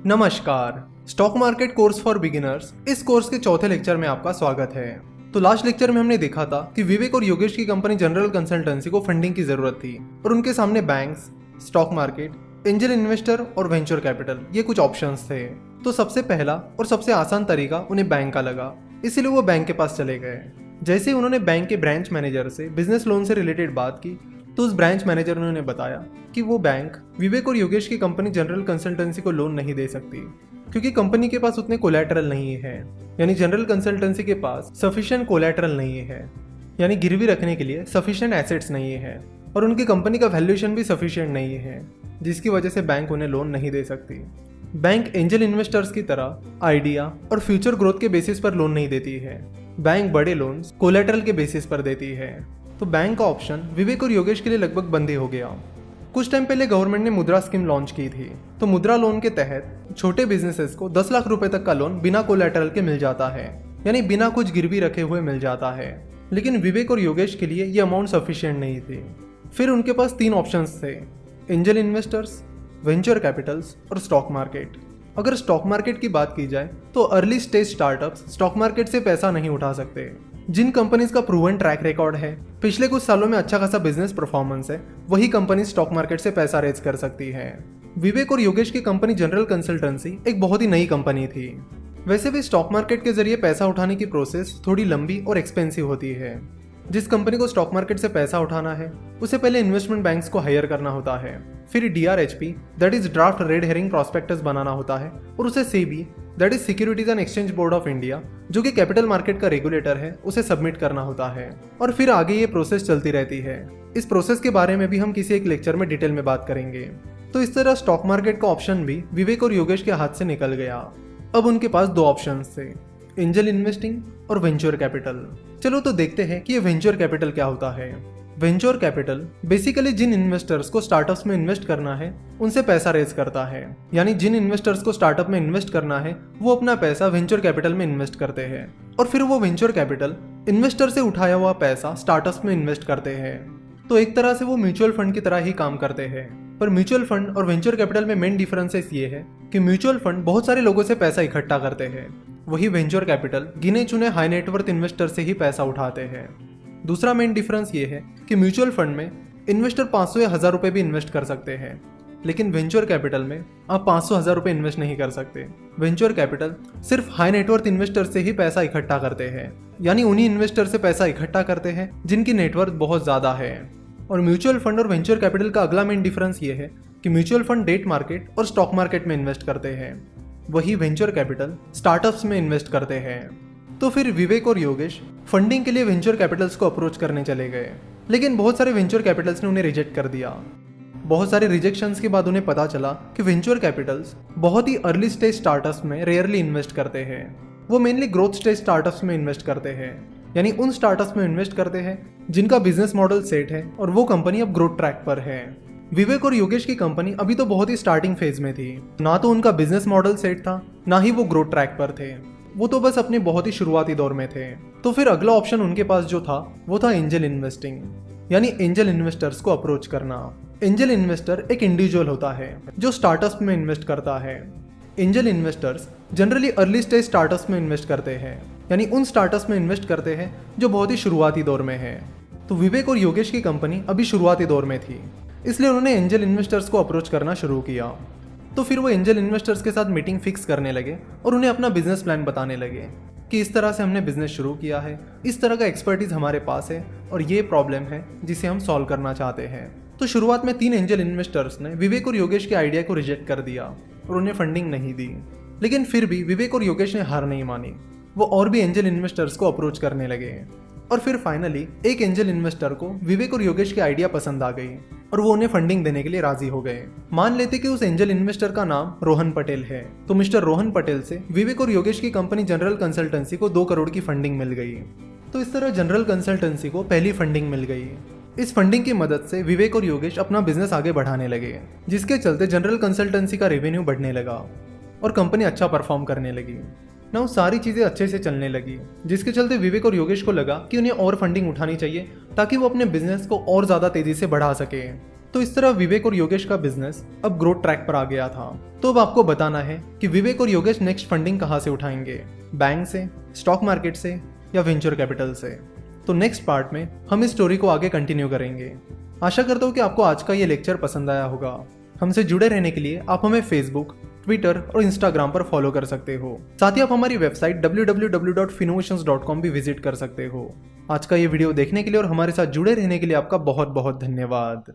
नमस्कार। Stock market course for beginners इस course के चौथे लेक्चर में आपका स्वागत है। तो लास्ट लेक्चर में हमने देखा था कि विवेक और योगेश की कंपनी जनरल कंसल्टेंसी को फंडिंग की जरूरत थी और उनके सामने banks, stock market, angel investor और वेंचर कैपिटल ये कुछ ऑप्शंस थे। तो सबसे पहला और सबसे आसान तरीका उन्हें बैंक का लगा, इसीलिए वो बैंक के पास चले गए। जैसे ही उन्होंने बैंक के ब्रांच मैनेजर से बिजनेस लोन से रिलेटेड बात की तो उस ब्रांच मैनेजर ने उन्हें बताया कि वो बैंक विवेक और योगेश की कंपनी जनरल कंसल्टेंसी को लोन नहीं दे सकती क्योंकि कंपनी के पास उतने कोलैटरल नहीं है, यानी जनरल कंसल्टेंसी के पास सफिशिएंट कोलैटरल नहीं है, यानी गिरवी रखने के लिए सफिशिएंट एसेट्स नहीं है और उनकी कंपनी का वैल्यूएशन भी सफिशिएंट नहीं है, जिसकी वजह से बैंक उन्हें लोन नहीं दे सकती। बैंक एंजल इन्वेस्टर्स की तरह आइडिया और फ्यूचर ग्रोथ के बेसिस पर लोन नहीं देती है। बैंक बड़े लोन्स कोलैटरल के बेसिस पर देती है। तो बैंक का ऑप्शन विवेक और योगेश के लिए लगभग बंद ही हो गया। कुछ टाइम पहले गवर्नमेंट ने मुद्रा स्कीम लॉन्च की थी। तो मुद्रा लोन के तहत छोटे बिजनेसेस को 10 लाख रुपए तक का लोन बिना कोलैटरल के मिल जाता है, यानी बिना कुछ गिरवी रखे हुए मिल जाता है। लेकिन विवेक और योगेश के लिए ये अमाउंट सफिशिएंट नहीं थी। फिर उनके पास 3 ऑप्शंस थे, एंजल इन्वेस्टर्स, वेंचर कैपिटल्स और स्टॉक मार्केट। अगर स्टॉक मार्केट की बात की जाए तो early stage startups stock market से पैसा नहीं उठा सकते। जिन कंपनीज का प्रूवन ट्रैक रिकॉर्ड है, पिछले कुछ सालों में अच्छा खासा बिजनेस परफॉर्मेंस है, वही कंपनी स्टॉक मार्केट से पैसा रेज कर सकती है। विवेक और योगेश की कंपनी जनरल कंसल्टेंसी एक बहुत ही नई कंपनी थी। वैसे भी स्टॉक मार्केट के जरिए पैसा उठाने की प्रोसेस थोड़ी लंबी और एक्सपेंसिव होती है। जिस कंपनी को स्टॉक मार्केट से पैसा उठाना है उसे पहले इन्वेस्टमेंट बैंक्स को हायर करना होता है, फिर DRHP that is draft red herring prospectus बनाना होता है और उसे SEBI that is securities and exchange board of India जो कि कैपिटल मार्केट का रेगुलेटर है उसे सबमिट करना होता है और फिर आगे ये प्रोसेस चलती रहती है। इस प्रोसेस के बारे में भी हम किसी एक लेक्चर में डिटेल में बात करेंगे। तो इस तरह स्टॉक मार्केट का ऑप्शन भी विवेक और योगेश के हाथ से निकल गया। अब उनके पास 2 ऑप्शन थे, एंजल इन्वेस्टिंग और वेंचर कैपिटल। चलो तो देखते हैं कि ये वेंचर कैपिटल क्या होता है। वेंचर कैपिटल बेसिकली जिन इन्वेस्टर्स को स्टार्टअप्स में इन्वेस्ट करना है उनसे पैसा रेज करता है, यानी जिन इन्वेस्टर्स को स्टार्टअप में इन्वेस्ट करना है वो अपना पैसा वेंचर कैपिटल में इन्वेस्ट करते हैं और फिर वो वेंचर कैपिटल इन्वेस्टर से उठाया हुआ पैसा स्टार्टअप्स में इन्वेस्ट करते हैं। तो एक तरह से वो म्यूचुअल फंड की तरह ही काम करते हैं। पर म्यूचुअल फंड और वेंचर कैपिटल में मेन डिफरेंसेस ये है कि म्यूचुअल फंड बहुत सारे लोगों से पैसा इकट्ठा करते हैं, वही वेंचर कैपिटल गिने चुने हाई नेटवर्थ इन्वेस्टर से ही पैसा उठाते हैं। दूसरा मेन डिफरेंस ये है कि म्यूचुअल फंड में इन्वेस्टर 500 या 1000 रुपए भी इन्वेस्ट कर सकते हैं, लेकिन वेंचर कैपिटल में आप 500-1000 रुपए इन्वेस्ट नहीं कर सकते। वेंचर कैपिटल सिर्फ हाई नेटवर्थ इन्वेस्टर से ही पैसा इकट्ठा करते हैं, यानी उन्हीं इन्वेस्टर से पैसा इकट्ठा करते हैं जिनकी नेटवर्थ बहुत ज्यादा है। और म्यूचुअल फंड और वेंचर कैपिटल का अगला मेन डिफरेंस ये है कि म्यूचुअल फंड डेट मार्केट और स्टॉक मार्केट में इन्वेस्ट करते हैं, वही वेंचर कैपिटल स्टार्टअप्स में इन्वेस्ट करते हैं। तो फिर विवेक और योगेश फंडिंग के लिए वेंचर कैपिटल्स को अप्रोच करने चले गए, लेकिन बहुत सारे वेंचर कैपिटल्स ने उन्हें रिजेक्ट कर दिया। बहुत सारे रिजेक्शंस के बाद उन्हें पता चला कि वेंचर कैपिटल्स बहुत ही अर्ली स्टेज स्टार्टअप्स में रेयरली इन्वेस्ट करते हैं। वो मेनली ग्रोथ स्टेज स्टार्टअप्स में इन्वेस्ट करते हैं, यानी उन स्टार्टअप्स में इन्वेस्ट करते हैं जिनका बिजनेस मॉडल सेट है और वो कंपनी अब ग्रोथ ट्रैक पर है। विवेक और योगेश की कंपनी अभी तो बहुत ही स्टार्टिंग फेज में थी, ना तो उनका बिजनेस मॉडल सेट था ना ही वो ग्रोथ ट्रैक पर थे, वो तो बस अपने बहुत ही शुरुआती दौर में थे। तो फिर अगला ऑप्शन उनके पास जो था वो था एंजल इन्वेस्टिंग, यानी एंजल इन्वेस्टर्स को अप्रोच करना। एंजल इन्वेस्टर एक इंडिविजुअल होता है जो स्टार्टअप्स में इन्वेस्ट करता है। Angel investors generally early stage startups में इन्वेस्ट करते हैं, यानी उन स्टार्टअप्स में इन्वेस्ट करते हैं जो बहुत ही शुरुआती दौर में है। तो विवेक और योगेश की कंपनी अभी शुरुआती दौर में थी, इसलिए उन्होंने एंजल इन्वेस्टर्स को अप्रोच करना शुरू किया। तो फिर वो एंजल इन्वेस्टर्स के साथ मीटिंग फिक्स करने लगे और उन्हें अपना बिजनेस प्लान बताने लगे कि इस तरह से हमने बिजनेस शुरू किया है, इस तरह का एक्सपर्टीज हमारे पास है और ये प्रॉब्लम है जिसे हम सॉल्व करना चाहते हैं। तो शुरुआत में 3 एंजल इन्वेस्टर्स ने विवेक और योगेश के आइडिया को रिजेक्ट कर दिया और उन्हें फंडिंग नहीं दी, लेकिन फिर भी विवेक और योगेश ने हार नहीं मानी। वो और भी एंजल इन्वेस्टर्स को अप्रोच करने लगे और फिर फाइनली एक एंजल इन्वेस्टर को विवेक और योगेश की आइडिया पसंद आ गई और वो उन्हें फंडिंग देने के लिए राजी हो गए। मान लेते कि उस एंजल इन्वेस्टर का नाम रोहन पटेल है। तो मिस्टर रोहन पटेल से विवेक और योगेश की कंपनी जनरल कंसल्टेंसी को 2 करोड़ की फंडिंग मिल गई। तो इस तरह जनरल कंसल्टेंसी को पहली फंडिंग मिल गई। इस फंडिंग की मदद से विवेक और योगेश अपना बिजनेस आगे बढ़ाने लगे, जिसके चलते जनरल कंसल्टेंसी का रेवेन्यू बढ़ने लगा और कंपनी अच्छा परफॉर्म करने लगी। ना सारी चीजें अच्छे से चलने लगी, जिसके चलते विवेक और योगेश को लगा कि उन्हें और फंडिंग उठानी चाहिए ताकि वो अपने बिजनेस को और ज्यादा तेजी से बढ़ा सके। तो इस तरह विवेक और योगेश का बिजनेस अब ग्रोथ ट्रैक पर आ गया था। तो अब आपको बताना है कि विवेक और योगेश नेक्स्ट फंडिंग कहाँ से उठाएंगे, बैंक से, स्टॉक मार्केट से या वेंचर कैपिटल से। तो नेक्स्ट पार्ट में हम इस स्टोरी को आगे कंटिन्यू करेंगे। आशा करता हूँ कि आपको आज का ये लेक्चर पसंद आया होगा। हमसे जुड़े रहने के लिए आप हमें फेसबुक, ट्विटर और इंस्टाग्राम पर फॉलो कर सकते हो। साथ ही आप हमारी वेबसाइट www.finnovations.com भी विजिट कर सकते हो। आज का ये वीडियो देखने के लिए और हमारे साथ जुड़े रहने के लिए आपका बहुत बहुत धन्यवाद।